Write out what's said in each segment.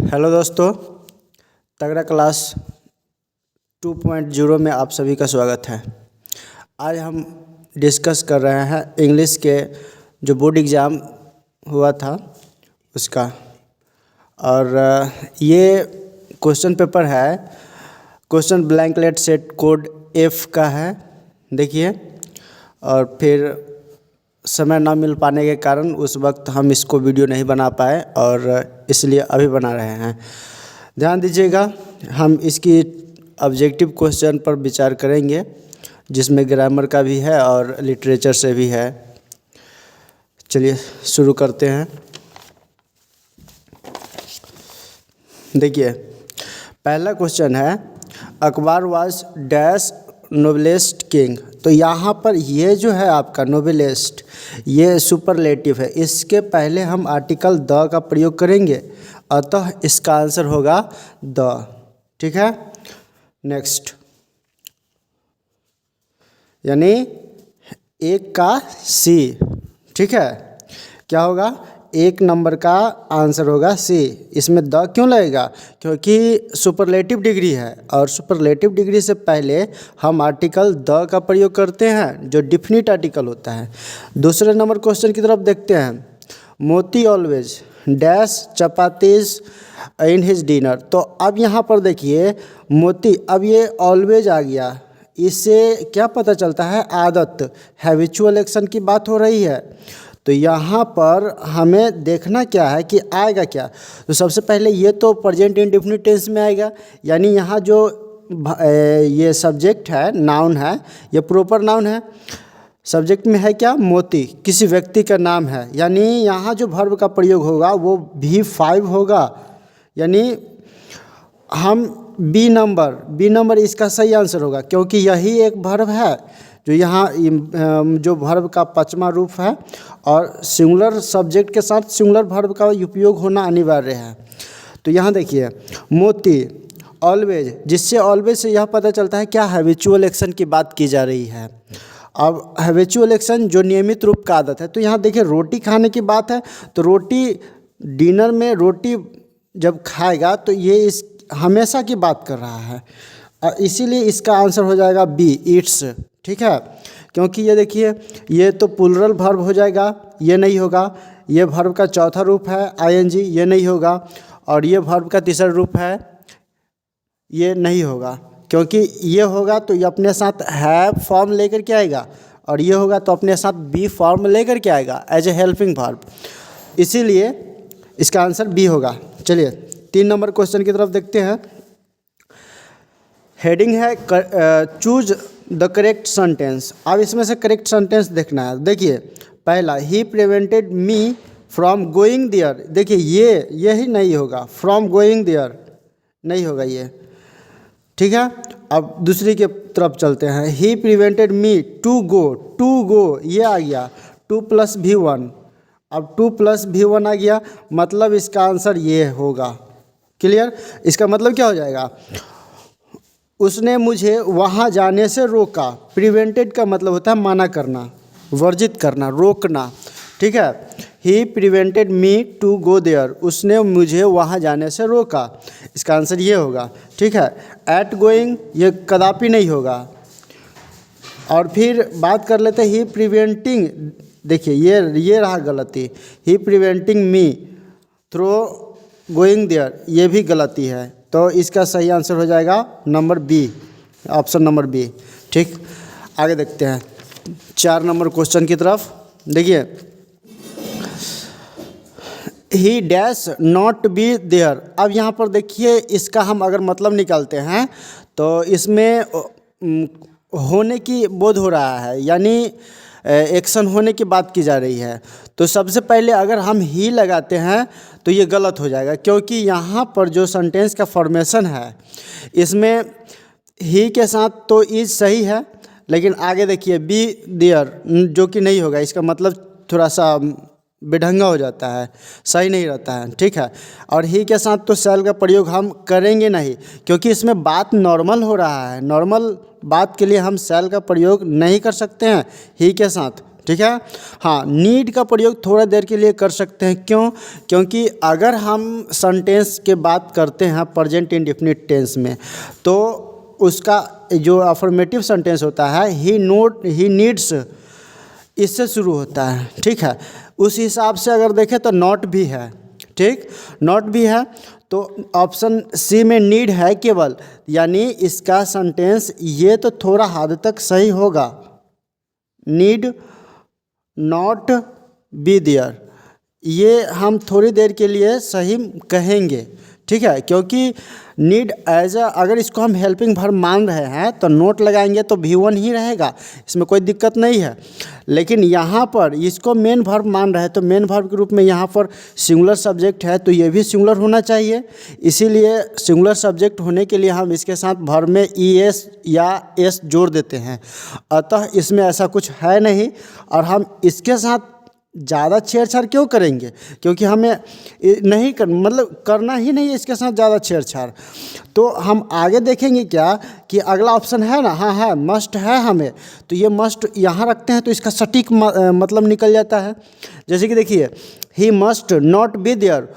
Hello दोस्तों, तगड़ा class 2.0 में आप सभी का स्वागत है। आज हम डिस्कस कर रहे हैं इंग्लिश के जो बोर्ड एग्ज़ाम हुआ था उसका। और ये क्वेश्चन पेपर है, क्वेश्चन ब्लैंकलेट सेट कोड F का है। देखिए, और फिर समय ना मिल पाने के कारण उस वक्त हम इसको वीडियो नहीं बना पाए और इसलिए अभी बना रहे हैं। ध्यान दीजिएगा, हम इसकी ऑब्जेक्टिव क्वेश्चन पर विचार करेंगे जिसमें ग्रामर का भी है और लिटरेचर से भी है। चलिए शुरू करते हैं। देखिए, पहला क्वेश्चन है Akbar was dash noblest king. तो यहाँ पर ये जो है आपका नोबलेस्ट, ये सुपरलेटिव है। इसके पहले हम आर्टिकल द का प्रयोग करेंगे, अतः इसका आंसर होगा द। ठीक है, नेक्स्ट, यानी एक का सी। ठीक है, क्या होगा? एक नंबर का आंसर होगा सी। इसमें द क्यों लगेगा? क्योंकि सुपरलेटिव डिग्री है और सुपरलेटिव डिग्री से पहले हम आर्टिकल द का प्रयोग करते हैं जो डिफिनिट आर्टिकल होता है। दूसरे नंबर क्वेश्चन की तरफ देखते हैं। मोती always dash chapatis in his dinner. तो अब यहाँ पर देखिए मोती, अब ये ऑलवेज आ गया। इससे क्या पता चलता है? आदत, हैबिचुअल एक्शन की बात हो रही है। तो यहाँ पर हमें देखना क्या है कि आएगा क्या। तो सबसे पहले ये तो प्रेजेंट इंडेफिनिट टेंस में आएगा, यानी यहाँ जो ये सब्जेक्ट है, नाउन है, ये प्रॉपर नाउन है। सब्जेक्ट में है क्या? मोती, किसी व्यक्ति का नाम है, यानी यहाँ जो वर्ब का प्रयोग होगा वो V5 होगा। यानी हम बी नंबर इसका सही आंसर होगा, क्योंकि यही एक वर्ब है जो यहाँ जो वर्ब का पांचवा रूप है और सिंगुलर सब्जेक्ट के साथ सिंगुलर वर्ब का उपयोग होना अनिवार्य है। तो यहाँ देखिए मोती ऑलवेज, जिससे ऑलवेज से यह पता चलता है क्या हैबिचुअल एक्शन की बात की जा रही है। अब हैबिचुअल एक्शन जो नियमित रूप का आदत है, तो यहाँ देखिए रोटी खाने की बात है। तो रोटी, डिनर में रोटी जब खाएगा तो ये इस हमेशा की बात कर रहा है, इसीलिए इसका आंसर हो जाएगा बी, ईट्स। ठीक है, क्योंकि ये देखिए ये तो प्लूरल वर्ब हो जाएगा, ये नहीं होगा। ये वर्ब का चौथा रूप है ING, ये नहीं होगा। और ये वर्ब का तीसरा रूप है, ये नहीं होगा। क्योंकि ये होगा तो ये अपने साथ हैव फॉर्म लेकर के आएगा, और ये होगा तो अपने साथ बी फॉर्म लेकर के आएगा एज ए हेल्पिंग वर्ब। इसीलिए इसका आंसर बी होगा। चलिए 3 नंबर क्वेश्चन की तरफ देखते हैं। हेडिंग है चूज द करेक्ट सेंटेंस। अब इसमें से करेक्ट सेंटेंस देखना है। देखिए पहला, he prevented me from going there. देखिए यही नहीं होगा, फ्रॉम गोइंग देयर नहीं होगा ये। ठीक है, अब दूसरी के तरफ चलते हैं। ही प्रिवेंटेड मी टू गो, ये आ गया 2 + V1। अब 2 + V1 आ गया, मतलब इसका आंसर ये होगा। क्लियर? इसका मतलब क्या हो जाएगा? उसने मुझे वहाँ जाने से रोका। प्रिवेंटेड का मतलब होता है मना करना, वर्जित करना, रोकना। ठीक है, he prevented me to go there, उसने मुझे वहाँ जाने से रोका। इसका आंसर ये होगा। ठीक है, एट गोइंग ये कदापि नहीं होगा। और फिर बात कर लेते हैं ही प्रिवेंटिंग। देखिए ये रहा गलती, he preventing me through going there, ये भी गलती है। तो इसका सही आंसर हो जाएगा number B, option number B. ठीक, आगे देखते हैं 4 नंबर क्वेश्चन की तरफ। देखिए he dash not be there. अब यहाँ पर देखिए इसका हम अगर मतलब निकालते हैं तो इसमें होने की बोध हो रहा है, यानी एक्शन होने की बात की जा रही है। तो सबसे पहले अगर हम ही लगाते हैं तो ये गलत हो जाएगा, क्योंकि यहाँ पर जो सेंटेंस का फॉर्मेशन है इसमें ही के साथ तो इज सही है, लेकिन आगे देखिए बी देयर जो कि नहीं होगा। इसका मतलब थोड़ा सा बेढंगा हो जाता है, सही नहीं रहता है। ठीक है, और ही के साथ तो शैल का प्रयोग हम करेंगे नहीं, क्योंकि इसमें बात नॉर्मल हो रहा है। नॉर्मल बात के लिए हम शैल का प्रयोग नहीं कर सकते हैं ही के साथ। ठीक है। हाँ, नीड का प्रयोग थोड़ा देर के लिए कर सकते हैं, क्यों? क्योंकि अगर हम सेंटेंस के बात करते हैं प्रेजेंट इंडेफिनिट टेंस में, तो उसका जो अफर्मेटिव सेंटेंस होता है ही नीड्स, इससे शुरू होता है, ठीक है। उस हिसाब से अगर देखें तो नॉट भी है, ठीक, नॉट भी है। तो ऑप्शन सी में नीड है केवल, यानी इसका सेंटेंस ये तो थोड़ा हद तक सही होगा, नीड नॉट बी देयर, ये हम थोड़ी देर के लिए सही कहेंगे, ठीक है। क्योंकि नीड एज अगर इसको हम हेल्पिंग वर्ब मान रहे हैं तो नोट लगाएंगे तो V1 ही रहेगा, इसमें कोई दिक्कत नहीं है। लेकिन यहाँ पर इसको मेन वर्ब मान रहे हैं तो मेन वर्ब के रूप में यहाँ पर सिंगुलर सब्जेक्ट है, तो ये भी सिंगुलर होना चाहिए। इसीलिए सिंगुलर सब्जेक्ट होने के लिए हम इसके साथ वर्ब में ES या S जोड़ देते हैं। अतः इसमें ऐसा कुछ है नहीं, और हम इसके साथ ज़्यादा छेड़छाड़ क्यों करेंगे, क्योंकि हमें नहीं मतलब करना ही नहीं है इसके साथ ज़्यादा छेड़छाड़। तो हम आगे देखेंगे क्या कि अगला ऑप्शन है ना, हाँ है, मस्ट है हमें, तो ये मस्ट यहाँ रखते हैं तो इसका सटीक मतलब निकल जाता है। जैसे कि देखिए, he must not be there,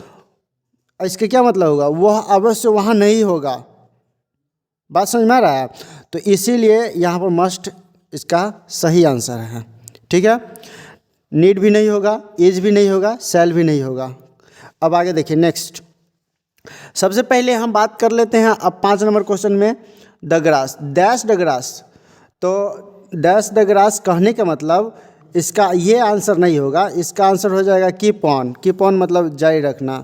इसके क्या मतलब होगा, वह अवश्य वहाँ नहीं होगा। बात समझ में आ रहा है? तो इसीलिए यहाँ पर मस्ट इसका सही आंसर है, ठीक है। नीड भी नहीं होगा, इज भी नहीं होगा, शैल भी नहीं होगा। अब आगे देखिए नेक्स्ट, सबसे पहले हम बात कर लेते हैं अब 5 नंबर क्वेश्चन में, the grass dash the grass. तो डैश द ग्रास कहने का मतलब इसका ये आंसर नहीं होगा, इसका आंसर हो जाएगा कीप ऑन। कीप ऑन मतलब जारी रखना।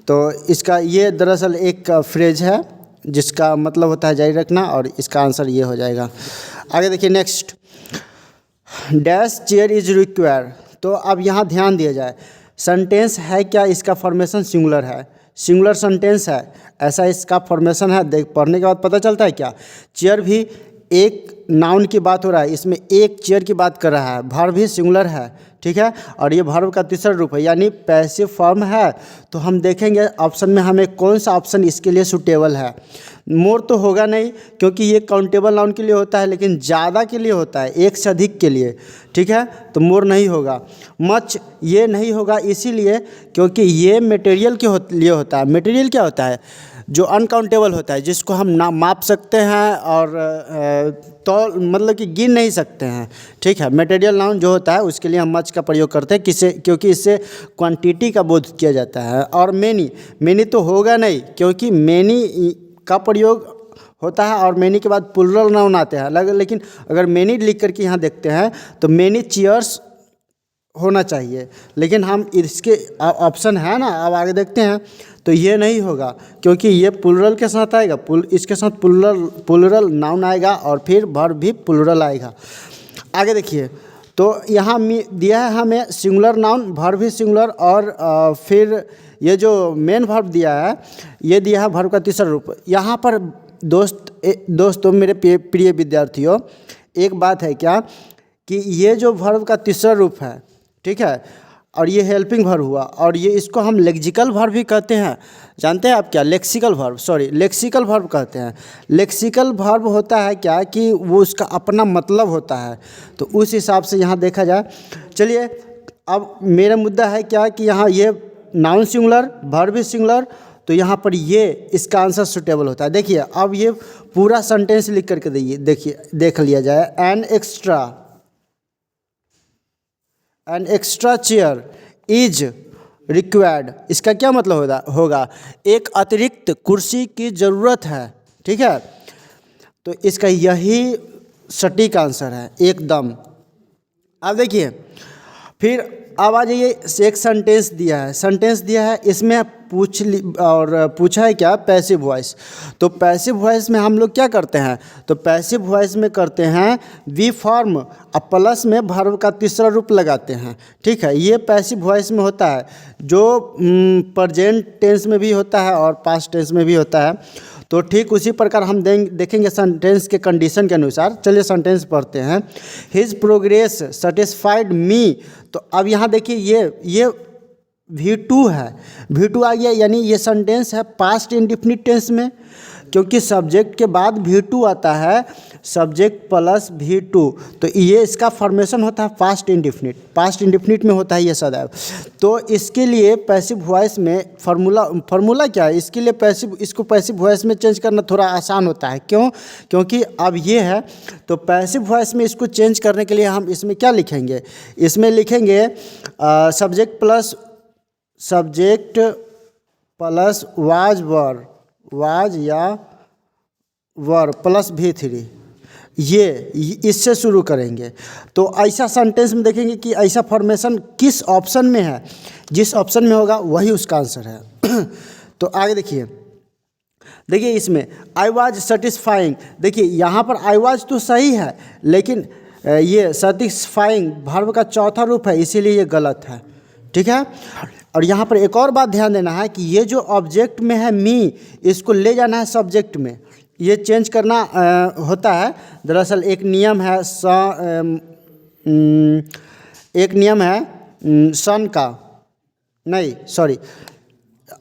तो इसका ये दरअसल एक फ्रेज है जिसका मतलब होता है जारी रखना, और इसका आंसर ये हो जाएगा। आगे देखिए next, dash chair is require. तो अब यहाँ ध्यान दिया जाए, सेंटेंस है क्या, इसका फॉर्मेशन सिंगुलर है, सिंगुलर सेंटेंस है, ऐसा इसका फॉर्मेशन है। देख पढ़ने के बाद पता चलता है क्या, चेयर भी एक नाउन की बात हो रहा है, इसमें एक चेयर की बात कर रहा है, वर्ब भी सिंगुलर है, ठीक है। और ये वर्ब का तीसरा रूप है, यानी पैसिव फॉर्म है। तो हम देखेंगे ऑप्शन में हमें कौन सा ऑप्शन इसके लिए सूटेबल है। मोर तो होगा नहीं, क्योंकि ये काउंटेबल नाउन के लिए होता है, लेकिन ज़्यादा के लिए होता है, एक से अधिक के लिए, ठीक है। तो मोर नहीं होगा। मच ये नहीं होगा, इसीलिए क्योंकि ये मटेरियल के लिए होता है। मटेरियल क्या होता है, जो अनकाउंटेबल होता है, जिसको हम ना माप सकते हैं और तो मतलब कि गिन नहीं सकते हैं, ठीक है। मटेरियल नाउन जो होता है उसके लिए हम मच का प्रयोग करते हैं, किसे, क्योंकि इससे क्वांटिटी का बोध किया जाता है। और मैनी तो होगा नहीं, क्योंकि मैनी का प्रयोग होता है और मैनी के बाद प्लुरल नाउन आते हैं। लेकिन अगर मैनी लिख करके यहाँ देखते हैं तो मैनी चेयर्स होना चाहिए, लेकिन हम इसके ऑप्शन है ना, अब आगे देखते हैं, तो ये नहीं होगा, क्योंकि ये प्लुरल के साथ आएगा, इसके साथ प्लुरल नाउन आएगा और फिर वर्ब भी प्लुरल आएगा। आगे देखिए, तो यहाँ दिया है हमें सिंगुलर नाउन, वर्ब भी सिंगुलर, और फिर ये जो मेन वर्ब दिया है ये दिया है वर्ब का तीसरा रूप। यहाँ पर दोस्तों मेरे प्रिय विद्यार्थियों, एक बात है क्या कि ये जो वर्ब का तीसरा रूप है, ठीक है, और ये हेल्पिंग वर्ब हुआ, और ये इसको हम लेक्सिकल वर्ब भी कहते हैं। जानते हैं आप क्या, लेक्सिकल वर्ब कहते हैं। लेक्सिकल वर्ब होता है क्या कि वो उसका अपना मतलब होता है, तो उस हिसाब से यहाँ देखा जाए। चलिए, अब मेरा मुद्दा है क्या कि यहाँ ये नाउन सिंगुलर, वर्ब भी सिंगुलर, तो यहाँ पर ये इसका आंसर सुटेबल होता है। देखिए, अब ये पूरा सेंटेंस लिख करके देखिए, देख लिया जाए, an extra chair is required. इसका क्या मतलब होगा, एक अतिरिक्त कुर्सी की ज़रूरत है, ठीक है। तो इसका यही सटीक आंसर है एकदम। अब देखिए, फिर अब आ जाइए, एक सेंटेंस दिया है, इसमें पूछा है क्या, पैसिव वॉइस। तो पैसिव वॉइस में हम लोग क्या करते हैं, तो पैसिव वॉइस में करते हैं वी फॉर्म और प्लस में वर्ब का तीसरा रूप लगाते हैं, ठीक है। ये पैसिव वॉइस में होता है, जो प्रेजेंट टेंस में भी होता है और पास्ट टेंस में भी होता है। तो ठीक उसी प्रकार हम देखेंगे सेंटेंस के कंडीशन के अनुसार। चलिए सेंटेंस पढ़ते हैं, हिज प्रोग्रेस सेटिस्फाइड मी। तो अब यहाँ देखिए, ये V2 है, V2 आ गया, यानी ये सेंटेंस है पास्ट इंडेफिनिट टेंस में, क्योंकि सब्जेक्ट के बाद V2 आता है, सब्जेक्ट प्लस V2, तो ये इसका फॉर्मेशन होता है पास्ट इंडिफिनिट में होता है ये सदैव। तो इसके लिए पैसिव वॉइस में फार्मूला क्या है, इसके लिए इसको पैसिव वॉइस में चेंज करना थोड़ा आसान होता है। क्यों? क्योंकि अब ये है, तो पैसिव वॉइस में इसको चेंज करने के लिए हम इसमें क्या लिखेंगे, इसमें लिखेंगे सब्जेक्ट प्लस वाज या वर प्लस V3, ये इससे शुरू करेंगे। तो ऐसा सेंटेंस में देखेंगे कि ऐसा फॉर्मेशन किस ऑप्शन में है, जिस ऑप्शन में होगा वही उसका आंसर है। तो आगे देखिए इसमें आई वाज सेटिस्फाइंग, देखिए यहाँ पर आई वाज तो सही है, लेकिन ये सेटिस्फाइंग वर्ब का चौथा रूप है, इसीलिए ये गलत है। ठीक है। और यहाँ पर एक और बात ध्यान देना है कि ये जो ऑब्जेक्ट में है मी, इसको ले जाना है सब्जेक्ट में, ये चेंज करना होता है। दरअसल एक नियम है सन का, नहीं सॉरी,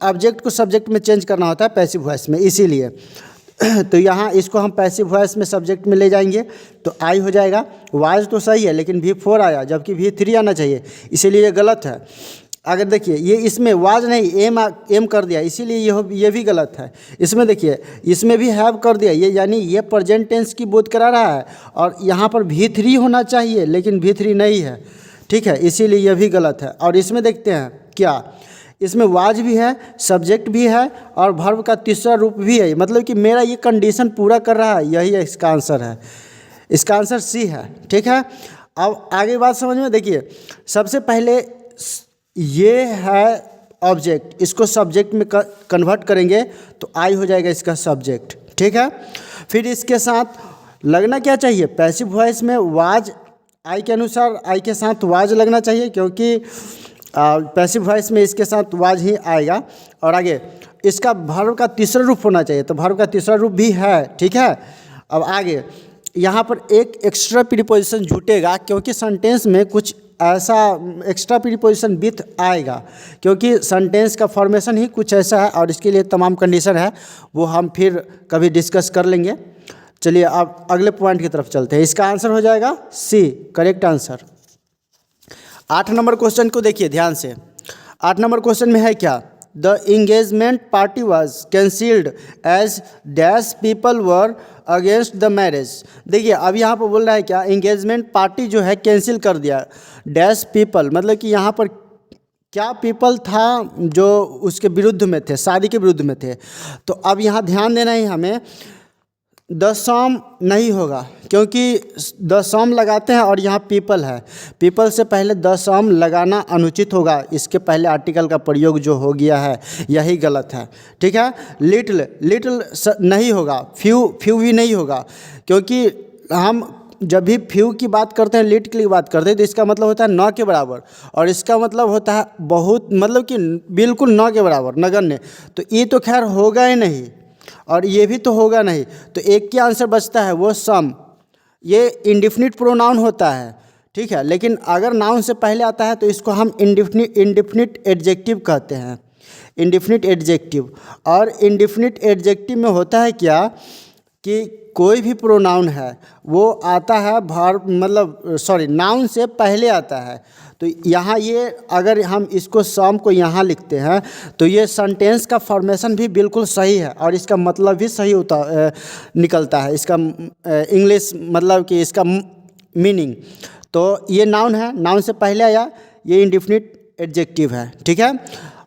ऑब्जेक्ट को सब्जेक्ट में चेंज करना होता है पैसिव वॉइस में, इसीलिए। तो यहाँ इसको हम पैसिव वॉइस में सब्जेक्ट में ले जाएंगे, तो आई हो जाएगा। वाज तो सही है, लेकिन V4 आया, जबकि V3 आना चाहिए, इसीलिए ये गलत है। अगर देखिए ये इसमें वाज नहीं एम कर दिया, इसीलिए ये भी गलत है। इसमें देखिए इसमें भी हैव कर दिया, ये यानी ये प्रेजेंट टेंस की बोध करा रहा है, और यहाँ पर V3 होना चाहिए, लेकिन V3 नहीं है। ठीक है, इसीलिए यह भी गलत है। और इसमें देखते हैं क्या, इसमें वाज भी है, सब्जेक्ट भी है, और वर्ब का तीसरा रूप भी है, मतलब कि मेरा ये कंडीशन पूरा कर रहा है, यही इसका आंसर है। इसका आंसर सी है। ठीक है। अब आगे बात समझ में, देखिए सबसे पहले ये है ऑब्जेक्ट, इसको सब्जेक्ट में कन्वर्ट करेंगे तो आई हो जाएगा इसका सब्जेक्ट। ठीक है। फिर इसके साथ लगना क्या चाहिए, पैसिव वॉइस में वाज, आई के अनुसार आई के साथ वाज लगना चाहिए, क्योंकि पैसिव वॉइस में इसके साथ वाज ही आएगा। और आगे इसका वर्ब का तीसरा रूप होना चाहिए, तो वर्ब का तीसरा रूप भी है। ठीक है। अब आगे यहाँ पर एक एक्स्ट्रा प्रीपोजिशन जुटेगा, क्योंकि सेंटेंस में कुछ ऐसा एक्स्ट्रा प्रीपोजिशन विथ आएगा, क्योंकि सेंटेंस का फॉर्मेशन ही कुछ ऐसा है, और इसके लिए तमाम कंडीशन है, वो हम फिर कभी डिस्कस कर लेंगे। चलिए अब अगले पॉइंट की तरफ चलते हैं। इसका आंसर हो जाएगा सी, करेक्ट आंसर। 8 नंबर क्वेश्चन को देखिए ध्यान से। 8 नंबर क्वेश्चन में है क्या, the engagement party was cancelled as dash people were against the marriage. देखिए अब यहाँ पर बोल रहा है क्या, इंगेजमेंट पार्टी जो है कैंसिल कर दिया, डैश पीपल, मतलब कि यहाँ पर क्या पीपल था जो उसके विरुद्ध में थे, शादी के विरुद्ध में थे। तो अब यहाँ ध्यान देना ही हमें, द सम नहीं होगा, क्योंकि द सम लगाते हैं और यहाँ पीपल है, पीपल से पहले द सम लगाना अनुचित होगा, इसके पहले आर्टिकल का प्रयोग जो हो गया है यही गलत है। ठीक है। लिटिल नहीं होगा, फ्यू भी नहीं होगा, क्योंकि हम जब भी फ्यू की बात करते हैं, लिटिल की बात करते हैं, तो इसका मतलब होता है न के बराबर, और इसका मतलब होता है बहुत, मतलब कि बिल्कुल न के बराबर, नगण्य। तो ये तो खैर होगा ही नहीं, और ये भी तो होगा नहीं, तो एक ही आंसर बचता है, वो सम। ये इंडिफिनिट प्रोनाउन होता है। ठीक है। लेकिन अगर नाउन से पहले आता है तो इसको हम इंडिफिनिट एडजेक्टिव कहते हैं, इंडिफिनिट एडजेक्टिव। और इंडिफिनिट एडजेक्टिव में होता है क्या कि कोई भी प्रोनाउन है वो आता है वर्ब, मतलब सॉरी नाउन से पहले आता है। तो यहाँ ये अगर हम इसको सम को यहाँ लिखते हैं तो ये सेंटेंस का फॉर्मेशन भी बिल्कुल सही है, और इसका मतलब भी सही निकलता है, इसका इंग्लिश मतलब कि इसका मीनिंग। तो ये नाउन है, नाउन से पहले आया, ये इंडिफिनिट एडजेक्टिव है। ठीक है।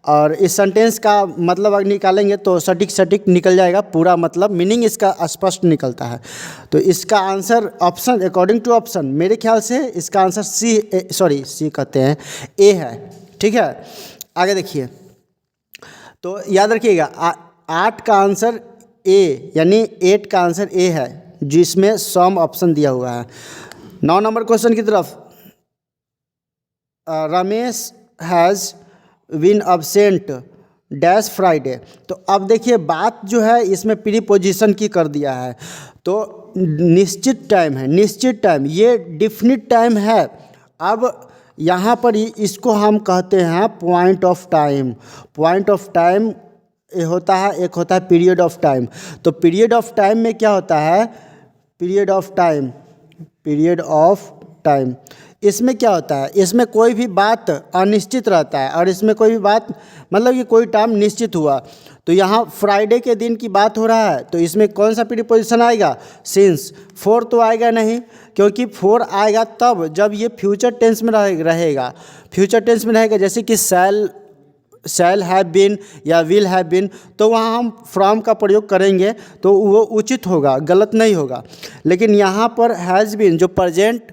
और इस सेंटेंस का मतलब अगर निकालेंगे तो सटीक निकल जाएगा, पूरा मतलब मीनिंग इसका स्पष्ट निकलता है। तो इसका answer option, according to option, मेरे ख्याल से इसका आंसर सी कहते हैं, ए है। ठीक है। आगे देखिए, तो याद रखिएगा 8 का आंसर ए, यानी 8 का आंसर ए है, जिसमें सम ऑप्शन दिया हुआ है। 9 नंबर क्वेश्चन की तरफ, Ramesh has win absent dash Friday. तो अब देखिए बात जो है इसमें प्रीपोजिशन की कर दिया है, तो निश्चित टाइम है, निश्चित टाइम, ये डिफिनिट टाइम है। अब यहाँ पर इसको हम कहते हैं point of time. Point of time होता है, एक होता है पीरियड ऑफ टाइम। तो पीरियड ऑफ टाइम में क्या होता है, पीरियड ऑफ टाइम इसमें क्या होता है, इसमें कोई भी बात अनिश्चित रहता है और इसमें कोई भी बात मतलब कि कोई टाइम निश्चित हुआ। तो यहाँ फ्राइडे के दिन की बात हो रहा है तो इसमें कौन सा प्रीपोजिशन आएगा, सिंस। फोर तो आएगा नहीं, क्योंकि फोर आएगा तब जब ये फ्यूचर टेंस में रहेगा। फ्यूचर टेंस में रहेगा जैसे कि शैल हैव बीन या विल हैव बीन, तो वहाँ हम फ्रॉम का प्रयोग करेंगे तो वो उचित होगा, गलत नहीं होगा। लेकिन यहाँ पर हैज़ बीन जो प्रेजेंट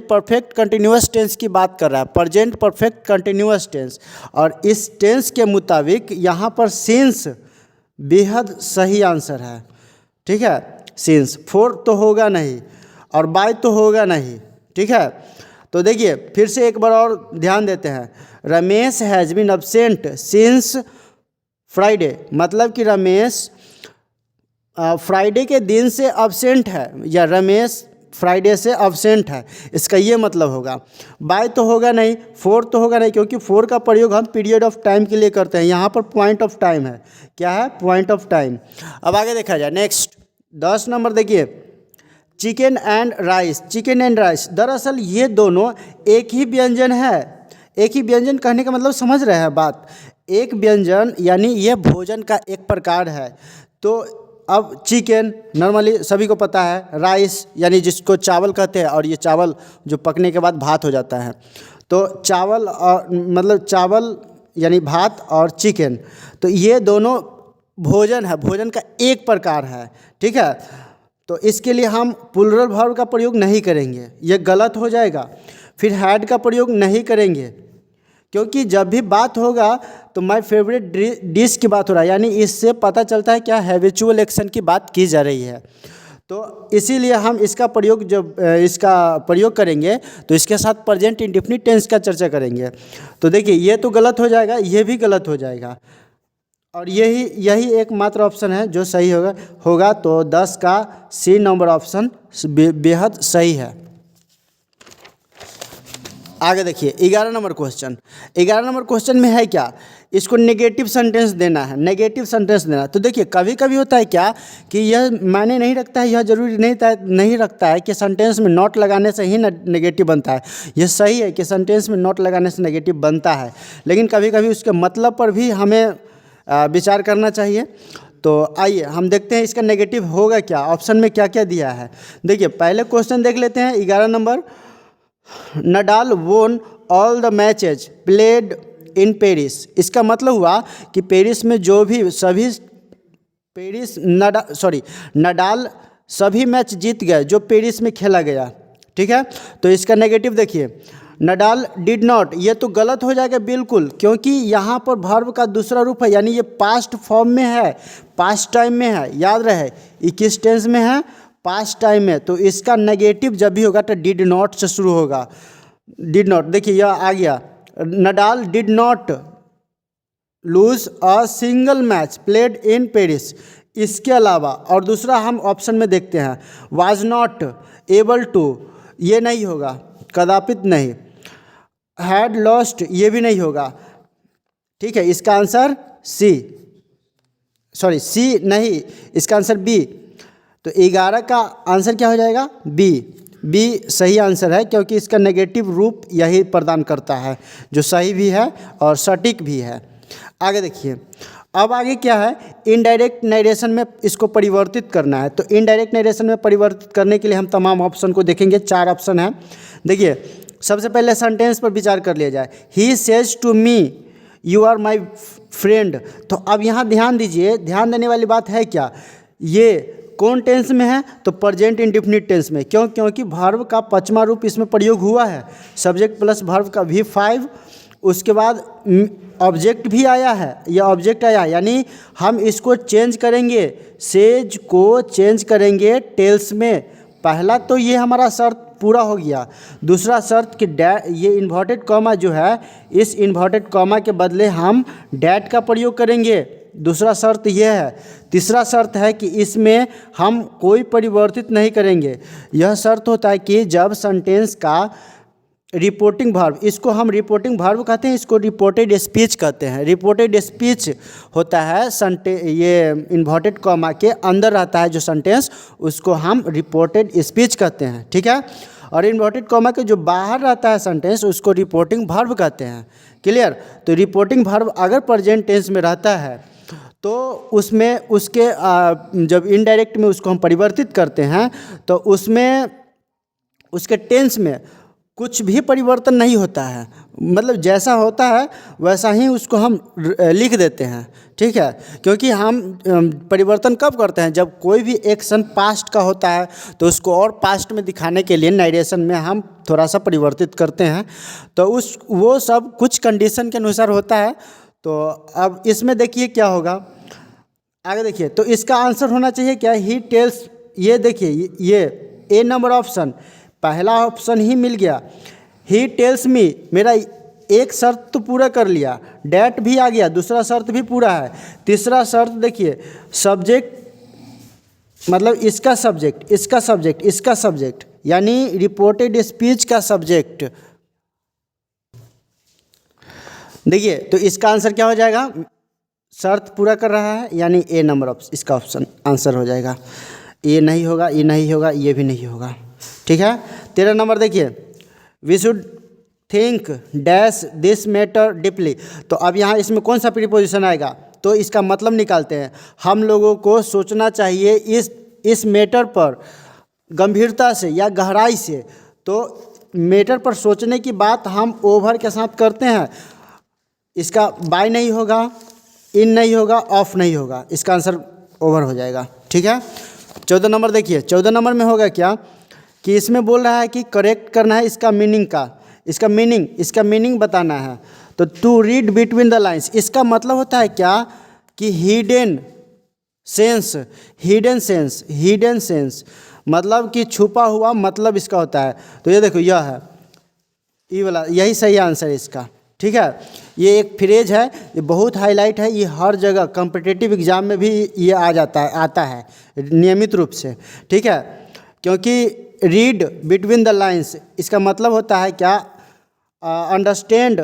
परफेक्ट कंटिन्यूअस टेंस की बात कर रहा है, प्रेजेंट परफेक्ट कंटिन्यूअस टेंस, और इस टेंस के मुताबिक यहाँ पर सिंस बेहद सही आंसर है। ठीक है, सिंस। फोर तो होगा नहीं और बाय तो होगा नहीं। ठीक है, तो देखिए फिर से एक बार और ध्यान देते हैं। Ramesh has been absent since Friday, मतलब कि रमेश फ्राइडे के दिन से अब्सेंट है या रमेश फ्राइडे से अब्सेंट है, इसका ये मतलब होगा। बाय तो होगा नहीं, फोर तो होगा नहीं, क्योंकि फोर का प्रयोग हम पीरियड ऑफ टाइम के लिए करते हैं। यहाँ पर पॉइंट ऑफ टाइम है, क्या है, पॉइंट ऑफ टाइम। अब आगे देखा जाए, नेक्स्ट 10 नंबर देखिए, chicken and rice. Chicken and rice, दरअसल ये दोनों एक ही व्यंजन है। एक ही व्यंजन कहने का मतलब समझ रहे हैं बात, एक व्यंजन यानी ये भोजन का एक प्रकार है। तो अब चिकन नॉर्मली सभी को पता है, राइस यानी जिसको चावल कहते हैं, और ये चावल जो पकने के बाद भात हो जाता है। तो चावल और मतलब चावल यानी भात और चिकन, तो ये दोनों भोजन है, भोजन का एक प्रकार है। ठीक है, तो इसके लिए हम प्लूरल वर्ब का प्रयोग नहीं करेंगे, ये गलत हो जाएगा। फिर हैड का प्रयोग नहीं करेंगे, क्योंकि जब भी बात होगा तो माय फेवरेट डिश की बात हो रहा है, यानी इससे पता चलता है क्या हैबिचुअल एक्शन की बात की जा रही है। तो इसीलिए हम इसका प्रयोग करेंगे तो इसके साथ प्रेजेंट इंडेफिनिट टेंस का चर्चा करेंगे। तो देखिए ये तो गलत हो जाएगा, ये भी गलत हो जाएगा, और यही एकमात्र ऑप्शन है जो सही होगा। तो 10 का सी नंबर ऑप्शन बेहद सही है। आगे देखिए 11 नंबर क्वेश्चन। 11 नंबर क्वेश्चन में है क्या, इसको नेगेटिव सेंटेंस देना है, नेगेटिव सेंटेंस देना। तो देखिए कभी कभी होता है क्या कि यह मायने नहीं रखता है, यह जरूरी नहीं रखता है कि सेंटेंस में नॉट लगाने से ही नेगेटिव बनता है। यह सही है कि सेंटेंस में नॉट लगाने से नेगेटिव बनता है, लेकिन कभी कभी उसके मतलब पर भी हमें विचार करना चाहिए। तो आइए हम देखते हैं इसका नेगेटिव होगा क्या, ऑप्शन में क्या क्या दिया है। देखिए पहले क्वेश्चन देख लेते हैं 11 नंबर। नडाल वोन all the matches played in Paris. इसका मतलब हुआ कि पेरिस में जो भी नडाल सभी मैच जीत गए जो पेरिस में खेला गया। ठीक है, तो इसका नेगेटिव देखिए, नडाल डिड नॉट, ये तो गलत हो जाएगा बिल्कुल, क्योंकि यहाँ पर वर्ब का दूसरा रूप है, यानी ये पास्ट फॉर्म में है, पास्ट टाइम में है। याद रहे 21 टेंस में है, पास्ट टाइम में, तो इसका नेगेटिव जब भी होगा तो डिड नॉट से शुरू होगा। डिड नॉट, देखिए यह आ गया, Nadal did not lose a single match played in Paris. इसके अलावा और दूसरा हम ऑप्शन में देखते हैं, वाज नॉट एबल टू, ये नहीं होगा, कदापित नहीं। हैड लॉस्ट, ये भी नहीं होगा। ठीक है, इसका आंसर सी नहीं, इसका आंसर बी। तो 11 का आंसर क्या हो जाएगा, बी सही आंसर है, क्योंकि इसका नेगेटिव रूप यही प्रदान करता है, जो सही भी है और सटीक भी है। आगे देखिए, अब आगे क्या है, इनडायरेक्ट नरेशन में इसको परिवर्तित करना है। तो इनडायरेक्ट नरेशन में परिवर्तित करने के लिए हम तमाम ऑप्शन को देखेंगे, 4 ऑप्शन है। देखिए सबसे पहले सेंटेंस पर विचार कर लिया जाए, he says to me you are my friend. तो अब यहाँ ध्यान दीजिए, ध्यान देने वाली बात है क्या, ये कौन टेंस में है, तो प्रेजेंट इंडेफिनिट टेंस में। क्योंकि वर्ब का 5वां रूप इसमें प्रयोग हुआ है, सब्जेक्ट प्लस वर्ब का V5, उसके बाद ऑब्जेक्ट भी आया है, यह ऑब्जेक्ट आया है, यानी हम इसको चेंज करेंगे, सेज को चेंज करेंगे टेल्स में। पहला तो ये हमारा शर्त पूरा हो गया। दूसरा शर्त कि ये इन्वर्टेड कॉमा जो है, इस इन्वर्टेड कॉमा के बदले हम डैट का प्रयोग करेंगे, दूसरा शर्त यह है। तीसरा शर्त है कि इसमें हम कोई परिवर्तित नहीं करेंगे। यह शर्त होता है कि जब सेंटेंस का रिपोर्टिंग वर्ब, इसको हम रिपोर्टिंग वर्ब कहते हैं, इसको रिपोर्टेड स्पीच कहते हैं। रिपोर्टेड स्पीच होता है ये इन्वर्टेड कॉमा के अंदर रहता है जो सेंटेंस, उसको हम रिपोर्टेड स्पीच कहते हैं, ठीक है। और इन्वर्टेड कॉमा के जो बाहर रहता है सेंटेंस, उसको रिपोर्टिंग वर्ब कहते हैं। क्लियर। तो रिपोर्टिंग वर्ब अगर प्रेजेंट टेंस में रहता है तो उसमें उसके जब इनडायरेक्ट में उसको हम परिवर्तित करते हैं तो उसमें उसके टेंस में कुछ भी परिवर्तन नहीं होता है, मतलब जैसा होता है वैसा ही उसको हम लिख देते हैं, ठीक है। क्योंकि हम परिवर्तन कब करते हैं, जब कोई भी एक्शन पास्ट का होता है तो उसको और पास्ट में दिखाने के लिए नरेशन में हम थोड़ा सा परिवर्तित करते हैं, तो वो सब कुछ कंडीशन के अनुसार होता है। तो अब इसमें देखिए क्या होगा, आगे देखिए। तो इसका आंसर होना चाहिए क्या, ही टेल्स। ये देखिए ये ए नंबर ऑप्शन, पहला ऑप्शन ही मिल गया। ही टेल्स मी, मेरा एक शर्त तो पूरा कर लिया, डैट भी आ गया, दूसरा शर्त भी पूरा है। तीसरा शर्त देखिए, सब्जेक्ट मतलब इसका सब्जेक्ट, इसका सब्जेक्ट, इसका सब्जेक्ट, यानी रिपोर्टेड स्पीच का सब्जेक्ट। देखिए तो इसका आंसर क्या हो जाएगा, शर्त पूरा कर रहा है, यानी ए नंबर ऑप्शन इसका ऑप्शन आंसर हो जाएगा। ये नहीं होगा, ये नहीं होगा, ये भी नहीं होगा, ठीक है। 13 नंबर देखिए, we should think dash this matter deeply. तो अब यहाँ इसमें कौन सा प्रीपोजिशन आएगा, तो इसका मतलब निकालते हैं। हम लोगों को सोचना चाहिए इस मैटर पर गंभीरता से या गहराई से। तो मैटर पर सोचने की बात हम ओवर के साथ करते हैं, इसका बाय नहीं होगा, इन नहीं होगा, ऑफ नहीं होगा, इसका आंसर ओवर हो जाएगा, ठीक है। 14 नंबर देखिए, 14 नंबर में होगा क्या कि इसमें बोल रहा है कि करेक्ट करना है इसका मीनिंग का, इसका मीनिंग बताना है। तो to read between the lines, इसका मतलब होता है क्या कि हिडन सेंस, हिडन सेंस मतलब कि छुपा हुआ मतलब इसका होता है। तो ये देखो, यह है ये वाला, यही सही आंसर है इसका, ठीक है। ये एक फ्रेज है, ये बहुत हाईलाइट है, ये हर जगह कॉम्पिटिटिव एग्जाम में भी ये आता है नियमित रूप से, ठीक है। क्योंकि रीड बिटवीन द लाइन्स इसका मतलब होता है क्या, अंडरस्टैंड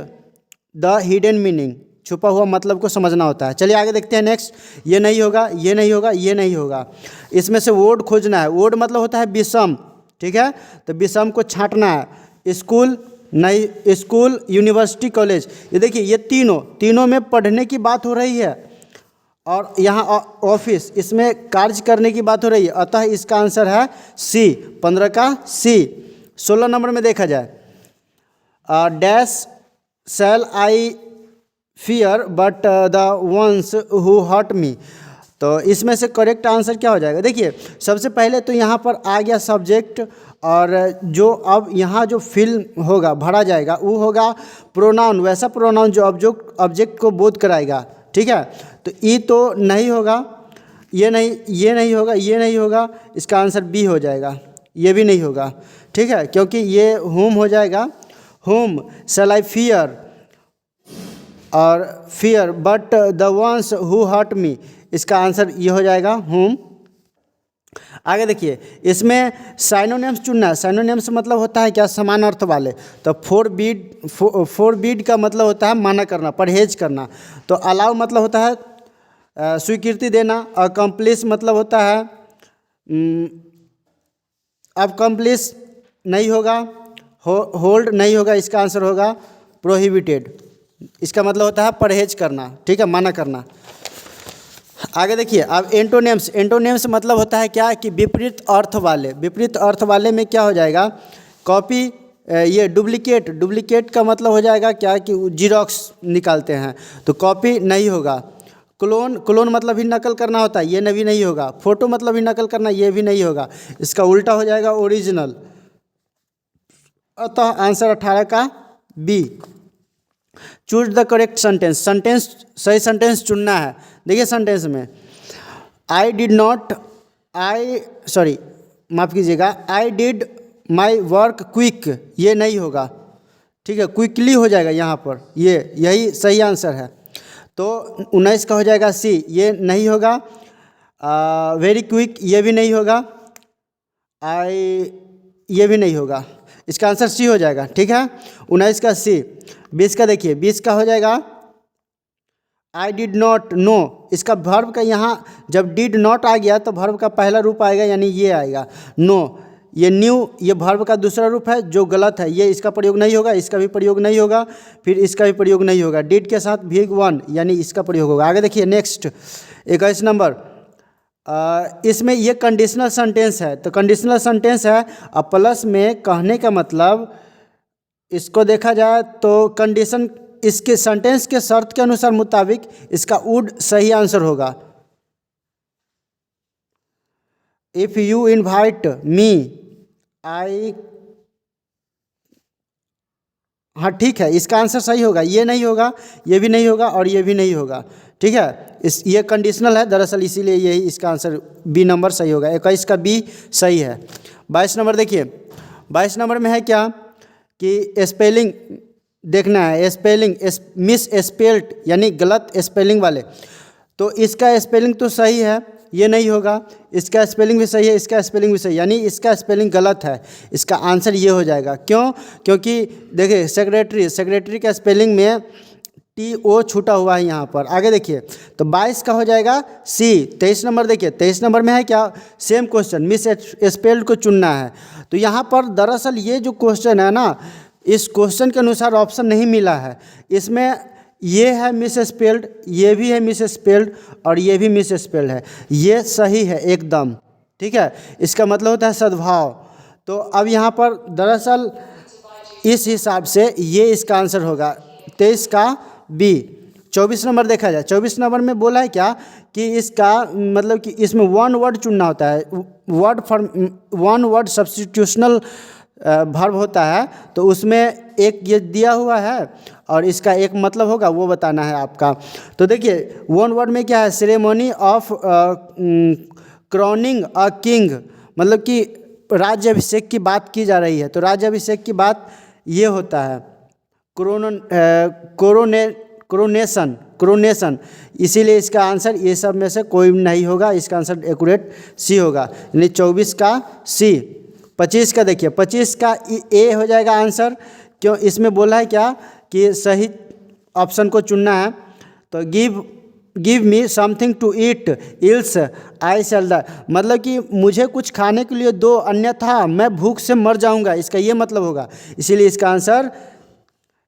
द हिडन मीनिंग, छुपा हुआ मतलब को समझना होता है। चलिए आगे देखते हैं नेक्स्ट। ये नहीं होगा, ये नहीं होगा, ये नहीं होगा, इसमें से वर्ड खोजना है। वर्ड मतलब होता है विषम, ठीक है। तो विषम को छांटना है। स्कूल नहीं, स्कूल, यूनिवर्सिटी, कॉलेज, ये देखिए ये तीनों में पढ़ने की बात हो रही है, और यहाँ ऑफिस, इसमें कार्य करने की बात हो रही है, अतः इसका आंसर है सी, 15 का सी। 16 नंबर में देखा जाए, dash shall I fear but the ones who hurt me. तो इसमें से करेक्ट आंसर क्या हो जाएगा, देखिए सबसे पहले तो यहाँ पर आ गया सब्जेक्ट, और जो अब यहाँ जो फिल होगा भरा जाएगा वो होगा प्रोनाउन, वैसा प्रोनाउन जो ऑब्जेक्ट को बोध कराएगा, ठीक है। तो ई तो नहीं होगा, ये नहीं होगा, ये नहीं होगा, इसका आंसर बी हो जाएगा, ये भी नहीं होगा, ठीक है। क्योंकि ये होम हो जाएगा, होम शैल आई फियर, और fear but the ones who hurt me, इसका आंसर ये हो जाएगा होम। आगे देखिए, इसमें साइनोनिम्स चुनना है। साइनोनिम्स मतलब होता है क्या, समान अर्थ वाले। तो फोरबीड का मतलब होता है मना करना, परहेज करना। तो अलाउ मतलब होता है स्वीकृति देना। अकम्प्लिश मतलब होता है अकम्प्लिश नहीं होगा, होल्ड नहीं होगा, इसका आंसर होगा प्रोहिबिटेड, इसका मतलब होता है परहेज करना, ठीक है, मना करना। आगे देखिए, अब एंटोनिम्स मतलब होता है क्या कि विपरीत अर्थ वाले में क्या हो जाएगा, कॉपी, ये डुप्लीकेट का मतलब हो जाएगा क्या कि जीरोक्स निकालते हैं, तो कॉपी नहीं होगा। क्लोन मतलब भी नकल करना होता है, ये भी नहीं होगा। फोटो मतलब भी नकल करना, ये भी नहीं होगा, इसका उल्टा हो जाएगा ओरिजिनल। अतः आंसर 18 का B. Choose the correct sentence, सही सेंटेंस चुनना है। देखिए सेंटेंस में I did my work quick, ये नहीं होगा, ठीक है, क्विकली हो जाएगा यहाँ पर, यही सही आंसर है। तो 19 का हो जाएगा सी, ये नहीं होगा। वेरी क्विक, ये भी नहीं होगा। ये भी नहीं होगा। इसका आंसर सी हो जाएगा। ठीक है, 19 का सी। 20 का देखिए, 20 का हो जाएगा आई डिड नॉट नो। इसका वर्ब का यहाँ जब डिड नॉट आ गया तो वर्ब का पहला रूप आएगा, यानी ये आएगा नो। ये न्यू, ये वर्ब का दूसरा रूप है जो गलत है, ये इसका प्रयोग नहीं होगा, इसका भी प्रयोग नहीं होगा, फिर इसका भी प्रयोग नहीं होगा। डिड के साथ भी वन, यानी इसका प्रयोग होगा। आगे देखिए नेक्स्ट 21 नंबर। इसमें ये कंडीशनल सेंटेंस है, तो कंडीशनल सेंटेंस है अब प्लस में कहने का मतलब, इसको देखा जाए तो कंडीशन इसके सेंटेंस के शर्त के अनुसार मुताबिक इसका वुड सही आंसर होगा। इफ़ यू इनवाइट मी आई, हाँ ठीक है, इसका आंसर सही होगा। ये नहीं होगा, ये भी नहीं होगा और ये भी नहीं होगा। ठीक है, ये कंडीशनल है दरअसल, इसीलिए यही इसका आंसर बी नंबर सही होगा। 21 का बी सही है। 22 नंबर देखिए, 22 नंबर में है क्या कि स्पेलिंग देखना है, स्पेलिंग मिस स्पेल्ड यानी गलत स्पेलिंग वाले। तो इसका स्पेलिंग तो सही है, ये नहीं होगा। इसका स्पेलिंग भी सही है, इसका स्पेलिंग भी सही, यानी इसका स्पेलिंग गलत है। इसका आंसर ये हो जाएगा। क्यों? क्योंकि देखिए सेक्रेटरी का स्पेलिंग में TO छूटा हुआ है यहाँ पर। आगे देखिए, तो 22 का हो जाएगा सी। 23 नंबर देखिए, 23 नंबर में है क्या, सेम क्वेश्चन, मिस स्पेल्ड को चुनना है। तो यहाँ पर दरअसल ये जो क्वेश्चन है ना, इस क्वेश्चन के अनुसार ऑप्शन नहीं मिला है। इसमें ये है मिस स्पेल्ड, ये भी है मिस स्पेल्ड और ये भी मिस स्पेल्ड है। ये सही है एकदम। ठीक है, इसका मतलब होता है सद्भाव। तो अब यहाँ पर दरअसल इस हिसाब से ये इसका आंसर होगा 23 का बी। 24 नंबर देखा जाए, 24 नंबर में बोला है क्या कि इसका मतलब कि इसमें वन वर्ड चुनना होता है। वन वर्ड सब्स्टिट्यूशनल वर्ब होता है, तो उसमें एक ये दिया हुआ है और इसका एक मतलब होगा, वो बताना है आपका। तो देखिए वन वर्ड में क्या है, ceremony of crowning a king, मतलब कि राज्याभिषेक की बात की जा रही है। तो राज्याभिषेक की बात ये होता है कोरोनेशन। इसीलिए इसका आंसर ये सब में से कोई नहीं होगा, इसका आंसर एक्यूरेट सी होगा, यानी 24 का सी। 25 का देखिए, 25 का ए हो जाएगा आंसर। क्यों? इसमें बोला है क्या कि सही ऑप्शन को चुनना है। तो give me something to eat else I shall die, मतलब कि मुझे कुछ खाने के लिए दो, अन्यथा मैं भूख से मर जाऊंगा, इसका ये मतलब होगा। इसीलिए इसका आंसर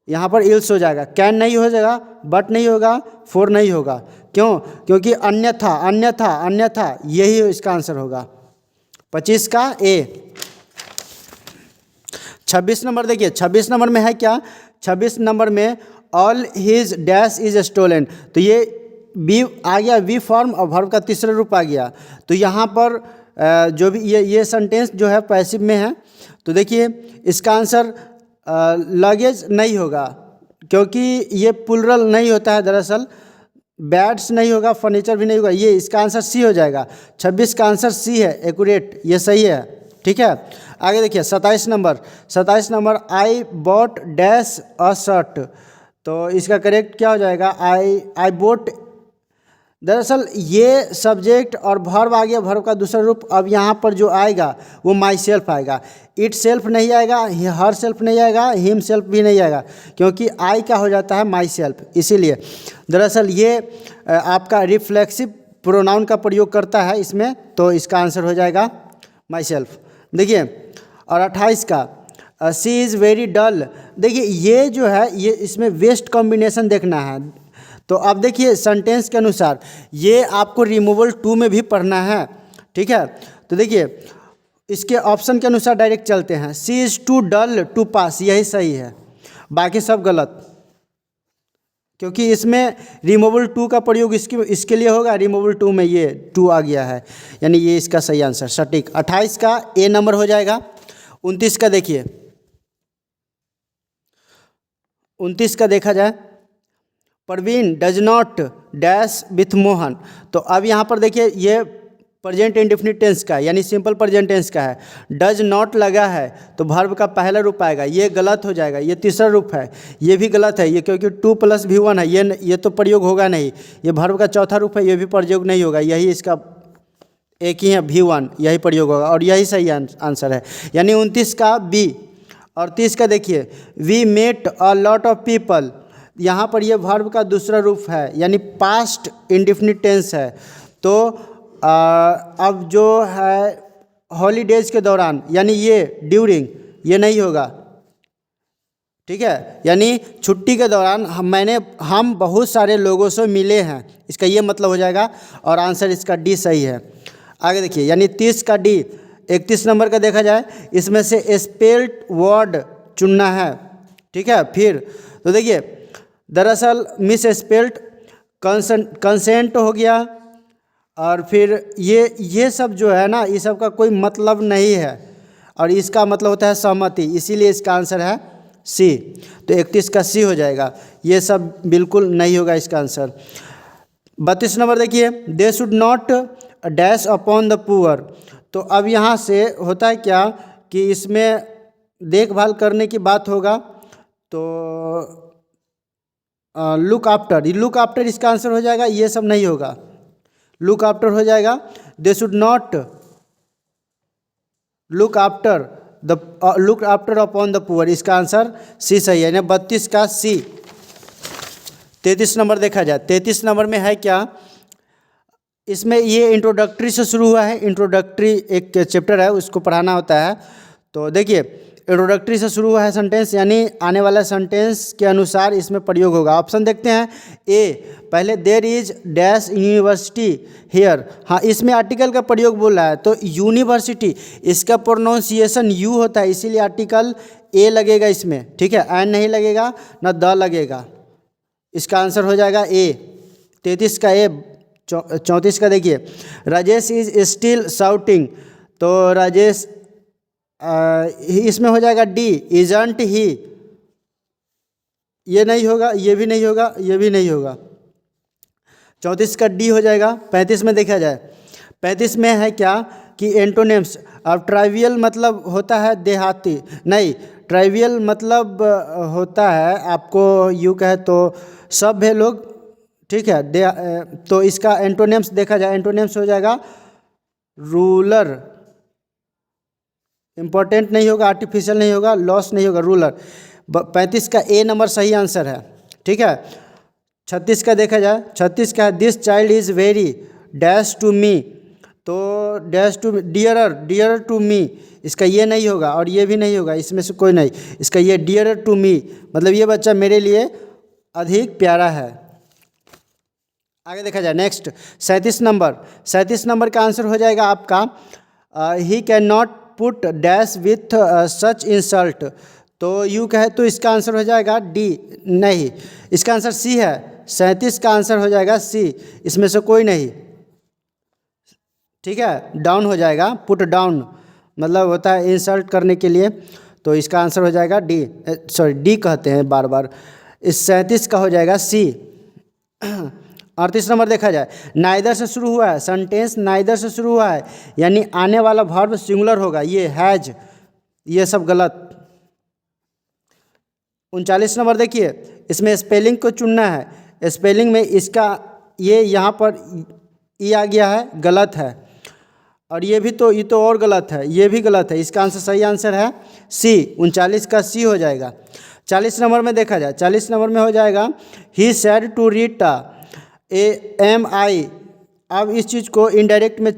यहाँ पर इल्स हो जाएगा। कैन नहीं हो जाएगा, बट नहीं होगा, फोर नहीं होगा। क्यों? क्योंकि अन्यथा यही इसका आंसर होगा। 25 का ए। 26 नंबर देखिए, 26 नंबर में है क्या, 26 नंबर में all his dash is stolen. तो ये बी आ गया, वी फॉर्म और वर्ब का तीसरा रूप आ गया। तो यहाँ पर जो भी ये सेंटेंस जो है पैसिव में है। तो देखिए इसका आंसर लगेज नहीं होगा, क्योंकि ये प्लुरल नहीं होता है दरअसल। बैड्स नहीं होगा, फर्नीचर भी नहीं होगा, ये इसका आंसर सी हो जाएगा। 26 का आंसर सी है, एक्यूरेट, ये सही है। ठीक है, आगे देखिए 27 number I bought dash a shirt. तो इसका करेक्ट क्या हो जाएगा, आई बोट। दरअसल ये सब्जेक्ट और वर्ब आ गया, वर्ब का दूसरा रूप। अब यहाँ पर जो आएगा वो माई सेल्फ आएगा, इट सेल्फ नहीं आएगा, हर सेल्फ नहीं आएगा, हिम सेल्फ भी नहीं आएगा, क्योंकि आई का हो जाता है माई सेल्फ। इसीलिए दरअसल ये आपका रिफ्लेक्सिव प्रोनाउन का प्रयोग करता है इसमें, तो इसका आंसर हो जाएगा माई सेल्फ। देखिए और 28 का सी इज़ वेरी डल। देखिए ये जो है, ये इसमें वेस्ट कॉम्बिनेशन देखना है। तो अब देखिए सेंटेंस के अनुसार ये आपको रिमूवल टू में भी पढ़ना है। ठीक है, तो देखिए इसके ऑप्शन के अनुसार डायरेक्ट चलते हैं। सी इज़ टू डल टू पास, यही सही है, बाकी सब गलत, क्योंकि इसमें रिमूवल टू का प्रयोग इसके लिए होगा। रिमूवल टू में ये टू आ गया है, यानी ये इसका सही आंसर सटीक। 28 का ए नंबर हो जाएगा। 29 का देखिए, 29 का देखा जाए, Praveen does not dash with Mohan. तो अब यहाँ पर देखिए ये प्रेजेंट इंडेफिनिट टेंस का, यानी सिंपल प्रेजेंट टेंस का है। डज नॉट लगा है तो वर्ब का पहला रूप आएगा, ये गलत हो जाएगा। ये तीसरा रूप है, ये भी गलत है, ये क्योंकि 2 + V1 है, ये तो प्रयोग होगा नहीं। ये वर्ब का चौथा रूप है, ये भी प्रयोग नहीं होगा। यही इसका एक ही है V1, यही प्रयोग होगा और यही सही आंसर है, यानी 29 का बी। और 30 का देखिए, we met a lot of people, यहाँ पर ये वर्ब का दूसरा रूप है यानी पास्ट इंडिफिनिट टेंस है। तो अब जो है हॉलीडेज के दौरान यानी ये ड्यूरिंग, ये नहीं होगा, ठीक है, यानी छुट्टी के दौरान हम बहुत सारे लोगों से मिले हैं, इसका ये मतलब हो जाएगा और आंसर इसका डी सही है। आगे देखिए, यानी 30 का डी। 31 नंबर का देखा जाए, इसमें से स्पेल्ड वर्ड चुनना है, ठीक है। फिर तो देखिए, दरअसल मिस स्पेल्ड कंसेंट हो गया, और फिर ये सब जो है ना, ये सब का कोई मतलब नहीं है और इसका मतलब होता है सहमति, इसीलिए इसका आंसर है सी। तो 31 का सी हो जाएगा, ये सब बिल्कुल नहीं होगा इसका आंसर। 32 नंबर देखिए, they should not dash upon the poor. तो अब यहाँ से होता है क्या कि इसमें देखभाल करने की बात होगा, तो लुक आफ्टर इसका आंसर हो जाएगा, ये सब नहीं होगा, लुक आफ्टर हो जाएगा। They should not look after upon the poor, इसका आंसर सी सही है, यानी 32 का सी। 33 नंबर देखा जाए, 33 नंबर में है क्या, इसमें ये इंट्रोडक्टरी से शुरू हुआ है, इंट्रोडक्टरी एक चैप्टर है उसको पढ़ाना होता है। तो देखिए, इंट्रोडक्टरी से शुरू हुआ है सेंटेंस, यानी आने वाला सेंटेंस के अनुसार इसमें प्रयोग होगा। ऑप्शन देखते हैं, ए पहले, there is dash university here, हाँ इसमें आर्टिकल का प्रयोग बोल रहा है, तो यूनिवर्सिटी इसका प्रोनाउंसिएशन यू होता है, इसीलिए आर्टिकल ए लगेगा इसमें, ठीक है, एन नहीं लगेगा ना द लगेगा, इसका आंसर हो जाएगा ए। 33 का ए। 34 का देखिए, राजेश इज स्टिल शाउटिंग, तो राजेश इसमें हो जाएगा डी, इजंट ही, ये नहीं होगा, ये भी नहीं होगा, ये भी नहीं होगा। 34 का डी हो जाएगा। 35 में देखा जाए, 35 में है क्या कि एंटोनिम्स। अब ट्राइवियल मतलब होता है देहाती, नहीं, ट्राइवियल मतलब होता है, आपको यूँ कहे तो सभ्य लोग, ठीक है, तो इसका एंटोनिम्स देखा जाए, एंटोनिम्स हो जाएगा रूलर, इम्पोर्टेंट नहीं होगा, आर्टिफिशियल नहीं होगा, लॉस नहीं होगा, रूलर। 35 का ए नंबर सही आंसर है, ठीक है। 36 का देखा जाए, 36 का this child is very dash to me, तो dash to dearer to me, इसका ये नहीं होगा और ये भी नहीं होगा, इसमें से कोई नहीं, इसका ये डियरर टू मी मतलब ये बच्चा मेरे लिए अधिक प्यारा है। आगे देखा जाए, नेक्स्ट 37 नंबर। 37 नंबर का आंसर हो जाएगा आपका, he can not put dash with such insult, तो यू कहे तो इसका आंसर हो जाएगा डी, नहीं, इसका आंसर सी है। 37 का आंसर हो जाएगा सी, इसमें से कोई नहीं, ठीक है, डाउन हो जाएगा, पुट डाउन मतलब होता है इंसल्ट करने के लिए, तो इसका आंसर हो जाएगा डी, सॉरी डी कहते हैं बार बार, इस 37 का हो जाएगा सी। 38 नंबर देखा जाए, नाइदर से शुरू हुआ है, सेंटेंस नाइदर से शुरू हुआ है, यानी आने वाला वर्ब सिंगुलर होगा, ये हैज, ये सब गलत। 39 नंबर देखिए, इसमें स्पेलिंग को चुनना है, स्पेलिंग में इसका ये यहाँ पर ई आ गया है, गलत है, और ये तो और गलत है, ये भी गलत है, इसका आंसर सही आंसर है सी। 39 का सी हो जाएगा। 40 नंबर में देखा जाए, 40 नंबर में हो जाएगा, ही सैड टू रीटा AMI। अब इस चीज़ को इनडायरेक्ट में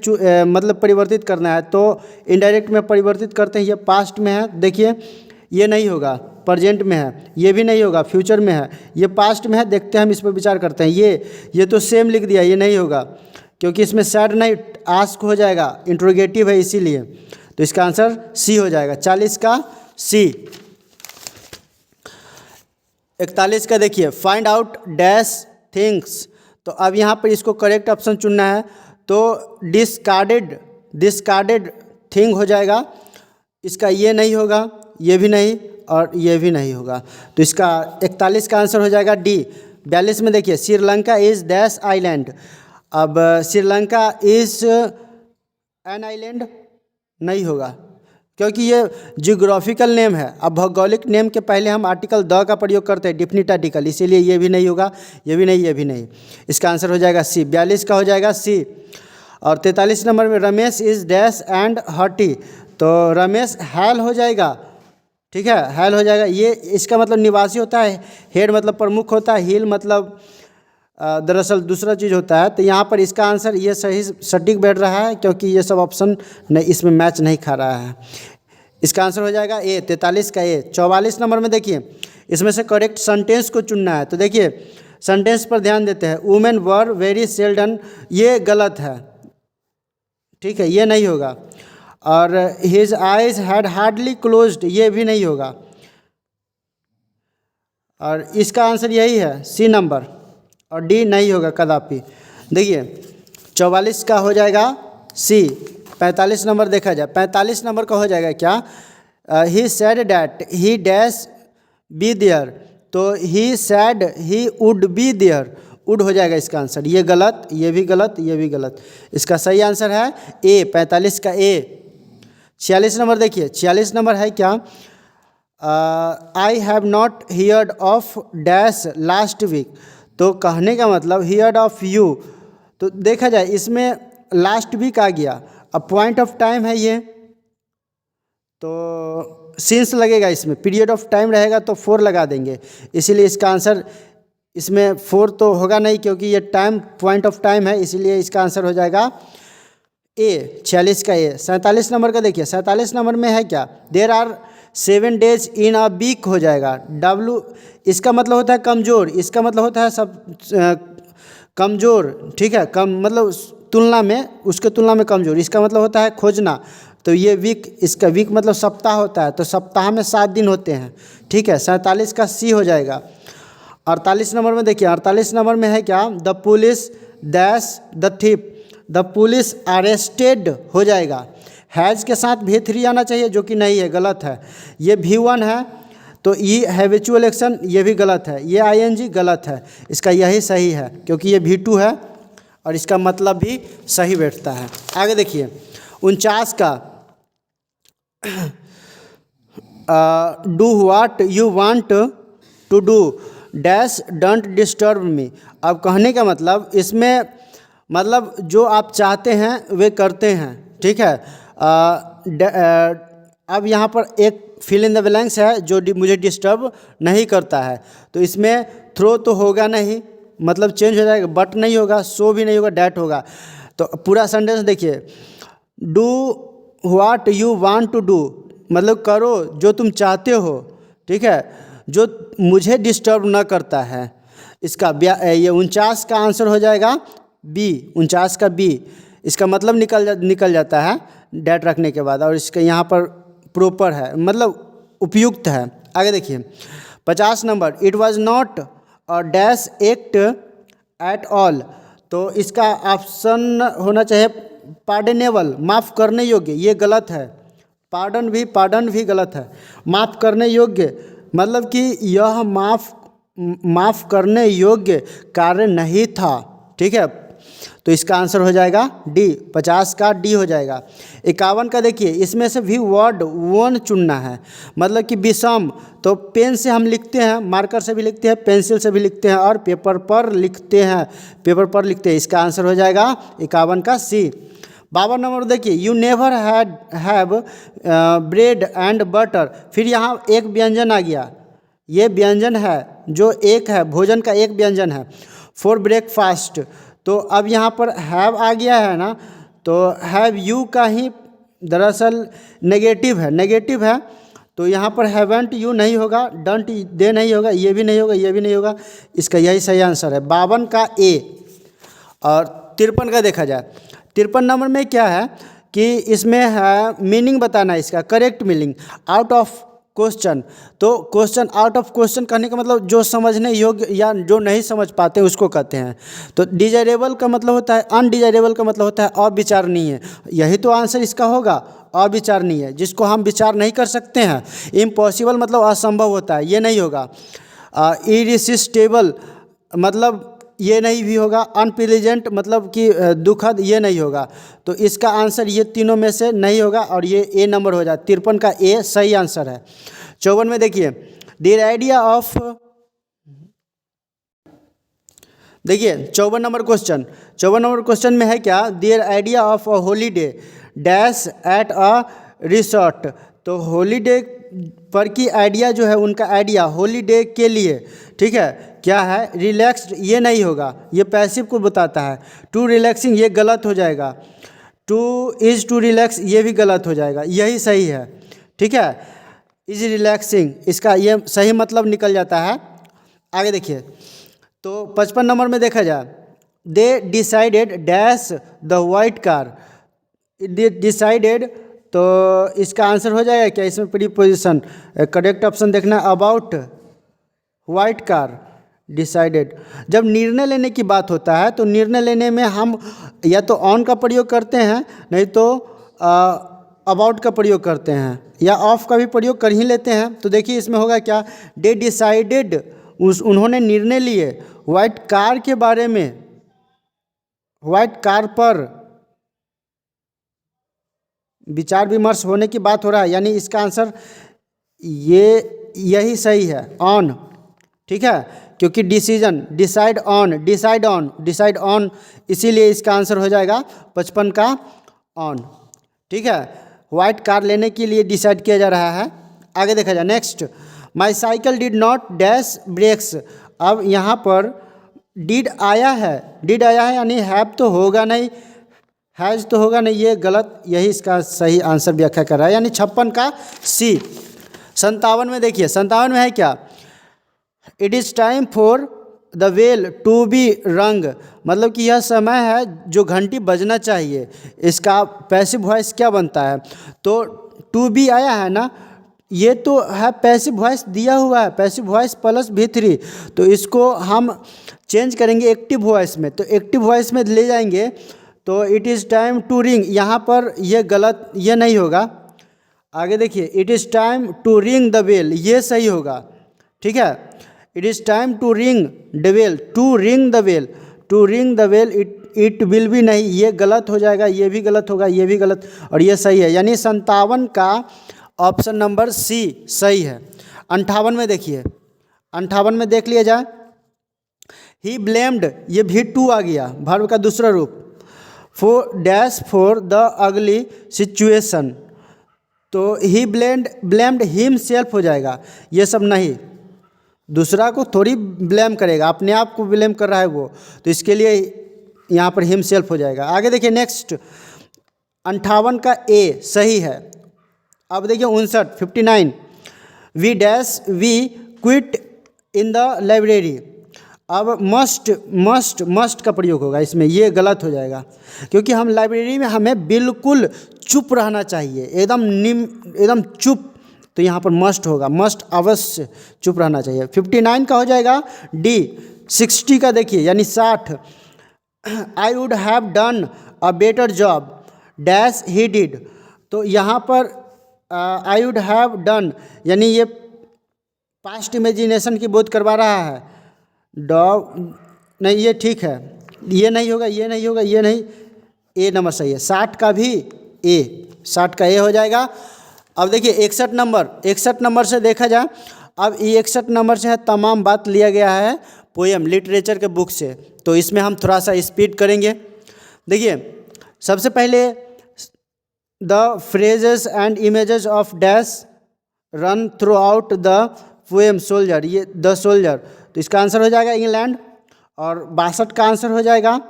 मतलब परिवर्तित करना है, तो इनडायरेक्ट में परिवर्तित करते हैं, ये पास्ट में है, देखिए ये नहीं होगा, प्रेजेंट में है, ये भी नहीं होगा, फ्यूचर में है, ये पास्ट में है, देखते हैं हम इस पर विचार करते हैं, ये तो सेम लिख दिया, ये नहीं होगा क्योंकि इसमें सैड नहीं आस्क हो जाएगा, इंट्रोगेटिव है इसीलिए, तो इसका आंसर सी हो जाएगा। 40 का सी। 41 का देखिए, फाइंड आउट डैश थिंग्स, तो अब यहाँ पर इसको करेक्ट ऑप्शन चुनना है, तो डिस्कार्डेड थिंग हो जाएगा, इसका ये नहीं होगा, ये भी नहीं और ये भी नहीं होगा, तो इसका 41 का आंसर हो जाएगा डी। 42 में देखिए, श्रीलंका इज़ डैश आइलैंड, अब श्रीलंका इज़ एन आइलैंड नहीं होगा क्योंकि ये जियोग्राफिकल नेम है। अब भौगोलिक नेम के पहले हम आर्टिकल द का प्रयोग करते हैं, डिफिनिट आर्टिकल, इसीलिए ये भी नहीं होगा, ये भी नहीं, ये भी नहीं, इसका आंसर हो जाएगा सी। 42 का हो जाएगा सी। और 43 नंबर में, Ramesh is dash and hearty, तो रमेश हैल हो जाएगा, ठीक है, हेल हो जाएगा। ये इसका मतलब निवासी होता है, हेड मतलब प्रमुख होता है, हिल मतलब दरअसल दूसरा चीज़ होता है। तो यहाँ पर इसका आंसर ये सही सटीक बैठ रहा है, क्योंकि ये सब ऑप्शन नहीं इसमें मैच नहीं खा रहा है। इसका आंसर हो जाएगा ए, 43 का ए। 44 नंबर में देखिए, इसमें से करेक्ट सेंटेंस को चुनना है। तो देखिए सेंटेंस पर ध्यान देते हैं। वुमेन वर वेरी सेल्डन, ये गलत है, ठीक है, ये नहीं होगा। और his eyes had hardly closed, ये भी नहीं होगा। और इसका आंसर यही है, सी नंबर, और डी नहीं होगा कदापि। देखिए 44 का हो जाएगा सी। 45 नंबर देखा जाए, 45 नंबर का हो जाएगा क्या, he said that he dash be there, तो he said he would be there, would हो जाएगा इसका आंसर। ये गलत, ये भी गलत, ये भी गलत। इसका सही आंसर है ए, 45 का ए। 46 नंबर देखिए, 46 नंबर है क्या, I have not heard of dash last week, तो कहने का मतलब हियर्ड ऑफ यू, तो देखा जाए इसमें लास्ट वीक आ गया। अब पॉइंट ऑफ टाइम है ये, तो सिंस लगेगा, इसमें पीरियड ऑफ टाइम रहेगा तो 4 लगा देंगे, इसीलिए इसका आंसर इसमें 4 तो होगा नहीं, क्योंकि ये टाइम पॉइंट ऑफ टाइम है, इसीलिए इसका आंसर हो जाएगा ए, 46 का ए। 47 नंबर का देखिए, 47 नंबर में है क्या, there are 7 days in a week हो जाएगा। डब्लू इसका मतलब होता है कमज़ोर, इसका मतलब होता है सब कमज़ोर, ठीक है, कम मतलब तुलना में, उसके तुलना में कमज़ोर। इसका मतलब होता है खोजना, तो ये वीक, इसका वीक मतलब सप्ताह होता है, तो सप्ताह में 7 दिन होते हैं, ठीक है। 47 का सी हो जाएगा। 48 नंबर में देखिए, 48 नंबर में है क्या, the police dash the thief, the police arrested हो जाएगा। हैज़ के साथ V3 आना चाहिए, जो कि नहीं है, गलत है। ये V1 है, तो ई हैबिचुअल एक्शन, ये भी गलत है। ये ING गलत है, इसका यही सही है, क्योंकि ये V2 है और इसका मतलब भी सही बैठता है। आगे देखिए 49 का, do what you want to do dash don't disturb me. अब कहने का मतलब इसमें मतलब जो आप चाहते हैं वे करते हैं, ठीक है। अब यहाँ पर एक फिल इन द ब्लैंक्स है जो मुझे डिस्टर्ब नहीं करता है, तो इसमें थ्रो तो होगा नहीं, मतलब चेंज हो जाएगा, बट नहीं होगा, सो भी नहीं होगा, डैट होगा। तो पूरा सेंटेंस देखिए, do what you want to do, मतलब करो जो तुम चाहते हो, ठीक है, जो मुझे डिस्टर्ब ना करता है। इसका ये 49 का आंसर हो जाएगा बी, 49 का बी। इसका मतलब निकल जाता है डैट रखने के बाद, और इसका यहाँ पर प्रॉपर है, मतलब उपयुक्त है। आगे देखिए 50 number, it was not a dash act at all, तो इसका ऑप्शन होना चाहिए पार्डनेबल, माफ़ करने योग्य, ये गलत है। पार्डन भी गलत है। माफ़ करने योग्य मतलब कि यह माफ़ करने योग्य कार्य नहीं था, ठीक है, तो इसका आंसर हो जाएगा डी, 50 का डी हो जाएगा। 51 का देखिए, इसमें से भी वर्ड वन चुनना है, मतलब कि विषम, तो पेन से हम लिखते हैं, मार्कर से भी लिखते हैं, पेंसिल से भी लिखते हैं, और पेपर पर लिखते हैं, इसका आंसर हो जाएगा 51 का सी। 52 नंबर देखिए, you never have bread and butter, फिर यहाँ एक व्यंजन आ गया, ये व्यंजन है जो एक है, भोजन का एक व्यंजन है, फॉर ब्रेकफास्ट, तो अब यहाँ पर हैव आ गया है ना, तो हैव यू का ही दरअसल नेगेटिव है, तो यहाँ पर हैवेंट यू नहीं होगा, डंट दे नहीं होगा, ये भी नहीं होगा, ये भी नहीं होगा, इसका यही सही आंसर है 52 का ए। और 53 का देखा जाए, 53 नंबर में क्या है कि इसमें है मीनिंग बताना है, इसका correct meaning out of question, तो क्वेश्चन आउट ऑफ क्वेश्चन कहने का मतलब जो समझने योग्य या जो नहीं समझ पाते उसको कहते हैं। तो डिजायरेबल का मतलब होता है, अनडिजायरेबल का मतलब होता है अविचारणीय, यही तो आंसर इसका होगा, अविचारणीय, जिसको हम विचार नहीं कर सकते हैं। इम्पॉसिबल मतलब असंभव होता है, ये नहीं होगा। इरिसिस्टेबल मतलब ये नहीं भी होगा। अनप्लीजेंट मतलब कि दुखद, ये नहीं होगा। तो इसका आंसर ये तीनों में से नहीं होगा और ये ए नंबर हो जाए। 53 का ए सही आंसर है। 54 में देखिए, देयर आइडिया ऑफ, देखिए 54 नंबर क्वेश्चन, 54 नंबर क्वेश्चन में है क्या, their idea of a holiday dash at a resort. तो हॉलीडे पर की आइडिया जो है, उनका आइडिया हॉलीडे के लिए, ठीक है, क्या है, रिलैक्स्ड, ये नहीं होगा, ये पैसिव को बताता है। टू रिलैक्सिंग ये गलत हो जाएगा। टू इज़ टू रिलैक्स ये भी गलत हो जाएगा, यही सही है, ठीक है। इज रिलैक्सिंग इसका ये सही मतलब निकल जाता है। आगे देखिए, तो 55 नंबर में देखा जाए, they decided dash the white car. Decided, तो इसका आंसर हो जाएगा क्या, इसमें प्रीपोजिशन, करेक्ट ऑप्शन देखना, अबाउट वाइट कार, डिसाइडेड। जब निर्णय लेने की बात होता है तो निर्णय लेने में हम या तो ऑन का प्रयोग करते हैं, नहीं तो अबाउट का प्रयोग करते हैं, या ऑफ का भी प्रयोग कर ही लेते हैं। तो देखिए इसमें होगा क्या, दे डिसाइडेड, उन्होंने निर्णय लिए वाइट कार के बारे में, वाइट कार पर विचार विमर्श होने की बात हो रहा है, यानी इसका आंसर यही सही है, ऑन, ठीक है, क्योंकि डिसीजन, डिसाइड ऑन, इसीलिए इसका आंसर हो जाएगा 55 का ऑन, ठीक है। वाइट कार लेने के लिए डिसाइड किया जा रहा है। आगे देखा जाए, next, my cycle did not dash brakes. अब यहाँ पर डिड आया है, यानी हैव तो होगा नहीं, हैज़ तो होगा नहीं, ये गलत, यही इसका सही आंसर व्याख्या कर रहा है, यानी 56 का सी। 57 में देखिए, 57 में है क्या, it is time for the bell to be rung, मतलब कि यह समय है जो घंटी बजना चाहिए। इसका पैसिव वॉइस क्या बनता है, तो टू बी आया है ना, ये तो है पैसिव वॉइस दिया हुआ है, पैसिव वॉइस प्लस V3, तो इसको हम चेंज करेंगे एक्टिव वॉइस में, तो एक्टिव वॉइस में ले जाएंगे, तो it is time to ring, यहाँ पर ये गलत, ये नहीं होगा। आगे देखिए, it is time to ring the bell, ये सही होगा, ठीक है। It is time to ring the bell, to ring the bell, it will भी नहीं, ये गलत हो जाएगा, ये भी गलत होगा, ये भी गलत, और ये सही है, यानी 57 का ऑप्शन नंबर सी सही है। 58 में देखिए, 58 में देख लिया जाए, ही ब्लेम्ड, ये V2 आ गया, वर्ब का दूसरा रूप, for dash for the ugly situation, तो ही ब्लेम्ड हिमसेल्फ हो जाएगा, ये सब नहीं, दूसरा को थोड़ी ब्लेम करेगा, अपने आप को ब्लेम कर रहा है वो, तो इसके लिए यहाँ पर हिमसेल्फ हो जाएगा। आगे देखिए, नेक्स्ट 58 का ए सही है। अब देखिए 59 we dash we quit in the library. अब मस्ट का प्रयोग होगा इसमें, ये गलत हो जाएगा, क्योंकि हम लाइब्रेरी में हमें बिल्कुल चुप रहना चाहिए, एकदम चुप, तो यहाँ पर मस्ट होगा, मस्ट अवश्य चुप रहना चाहिए। 59 का हो जाएगा डी। 60 का देखिए, यानी 60, I would have done a better job dash he did, तो यहाँ पर आई वुड हैव डन, यानी ये पास्ट इमेजिनेशन की बोध करवा रहा है, डॉग नहीं, ये ठीक है, ये नहीं होगा, ये नहीं होगा, ये नहीं, ए नंबर सही है। 60 का भी ए, 60 का ए हो जाएगा। अब देखिए 61 नंबर से देखा जाए, अब ये 61 नंबर से है, तमाम बात लिया गया है पोएम लिटरेचर के बुक से, तो इसमें हम थोड़ा सा स्पीड करेंगे। देखिए सबसे पहले, the phrases and images of dash run through out the poem soldier, ये द सोल्जर, तो इसका आंसर हो जाएगा इंग्लैंड। और 62 का आंसर हो जाएगा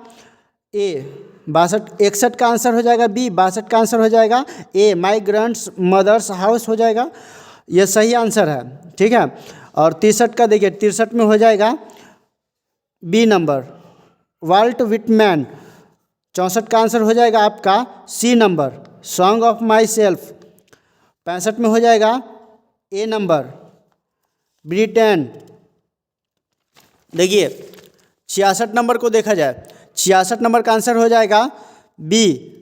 ए, 61 का आंसर हो जाएगा बी, 62 का आंसर हो जाएगा ए, माई ग्रैंड्स मदर्स हाउस हो जाएगा, ये सही आंसर है, ठीक है। और 63 का देखिए, 63 में हो जाएगा बी नंबर, वाल्ट विटमैन। 64 का आंसर हो जाएगा आपका C number, song of my self. 65 में हो जाएगा ए नंबर, ब्रिटेन। देखिए 66 नंबर को देखा जाए, 66 नंबर का आंसर हो जाएगा बी।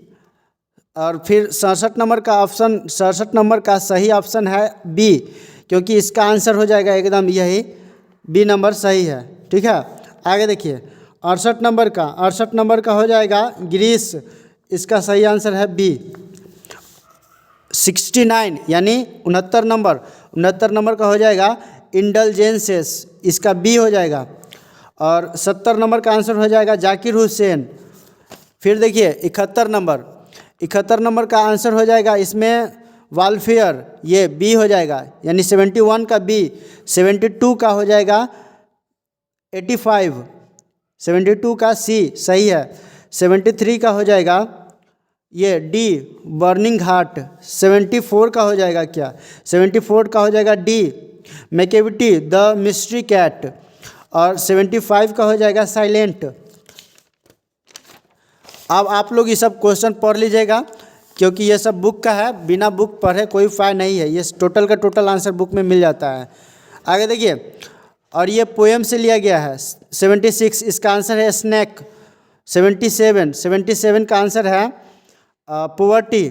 और फिर 67 नंबर का ऑप्शन, 67 नंबर का सही ऑप्शन है बी, क्योंकि इसका आंसर हो जाएगा एकदम यही, बी नंबर सही है, ठीक है। आगे देखिए 68 नंबर का, 68 नंबर का हो जाएगा ग्रीस, इसका सही आंसर है बी। 69 यानी 69 नंबर का हो जाएगा इंडलजेंसेस, इसका बी हो जाएगा। और 70 नंबर का आंसर हो जाएगा जाकिर हुसैन। फिर देखिए 71 नंबर का आंसर हो जाएगा इसमें वेलफेयर, ये बी हो जाएगा, यानी 71 का बी, 72 का हो जाएगा 85, 72 का सी सही है, 73 का हो जाएगा ये डी बर्निंग हार्ट, 74 का हो जाएगा क्या, 74 का हो जाएगा D Macavity the mystery cat, और 75 का हो जाएगा साइलेंट। अब आप लोग ये सब क्वेश्चन पढ़ लीजिएगा, क्योंकि ये सब बुक का है, बिना बुक पढ़े कोई फायदा नहीं है, ये टोटल का टोटल आंसर बुक में मिल जाता है। आगे देखिए, और ये पोएम से लिया गया है। 76 इसका आंसर है स्नैक। 77 का आंसर है पॉवर्टी।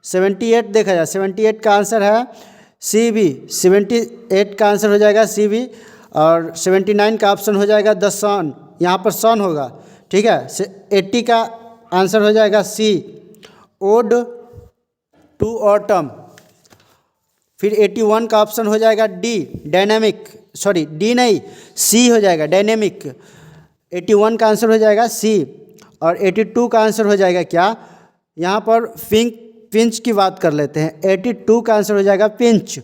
78 देखा जाए, 78 का आंसर है सी बी, 78 का आंसर हो जाएगा सी बी, और 79 का ऑप्शन हो जाएगा द सन, यहाँ पर सन होगा, ठीक है। 80 का आंसर हो जाएगा सी ओड टू ऑटम, फिर 81 का ऑप्शन हो जाएगा डी डायनेमिक, सॉरी डी नहीं सी हो जाएगा डायनेमिक, 81 का आंसर हो जाएगा सी, और 82 का आंसर हो जाएगा क्या, यहाँ पर पिंच की बात कर लेते हैं, 82 का आंसर हो जाएगा पिंच,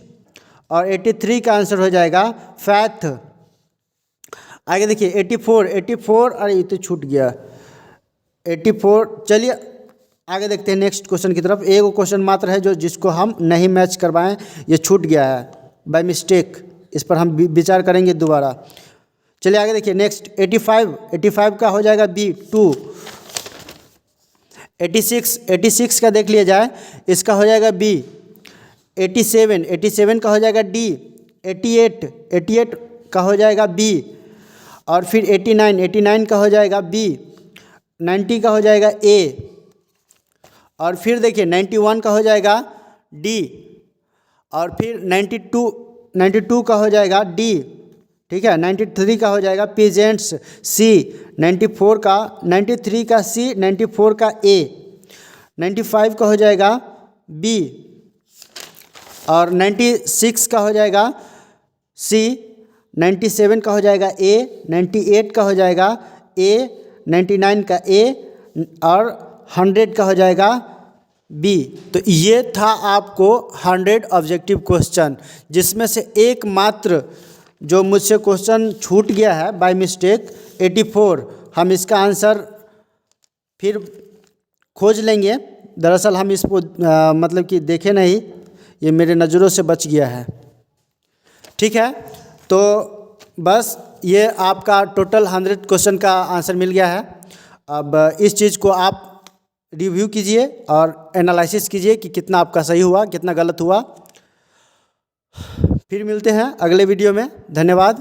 और 83 का आंसर हो जाएगा फैथ। आगे देखिए 84, अरे ये तो छूट गया 84। चलिए आगे देखते हैं नेक्स्ट क्वेश्चन की तरफ। एक क्वेश्चन मात्र है जो जिसको हम नहीं मैच करवाएं, ये छूट गया है बाय मिस्टेक, इस पर हम विचार करेंगे दोबारा। चलिए आगे देखिए नेक्स्ट 85 का हो जाएगा बी 2। 86 का देख लिया जाए, इसका हो जाएगा बी। 87 का हो जाएगा डी। 88 का हो जाएगा बी, और फिर 89 का हो जाएगा बी। 90 का हो जाएगा ए, और फिर देखिए 91 का हो जाएगा डी, और फिर 92 का हो जाएगा डी, ठीक है। 93 का हो जाएगा पीजेंट्स सी, 93 का सी, 94 का ए, 95 का हो जाएगा बी, और 96 का हो जाएगा सी, 97 का हो जाएगा ए, 98 का हो जाएगा ए, 99 का ए, और 100 का हो जाएगा बी। तो ये था आपको 100 ऑब्जेक्टिव क्वेश्चन, जिसमें से एकमात्र जो मुझसे क्वेश्चन छूट गया है बाय मिस्टेक 84, हम इसका आंसर फिर खोज लेंगे। दरअसल हम इसको मतलब कि देखे नहीं, ये मेरे नज़रों से बच गया है, ठीक है। तो बस ये आपका टोटल 100 क्वेश्चन का आंसर मिल गया है। अब इस चीज़ को आप रिव्यू कीजिए और एनालिसिस कीजिए कि कितना आपका सही हुआ, कितना गलत हुआ। फिर मिलते हैं अगले वीडियो में। धन्यवाद।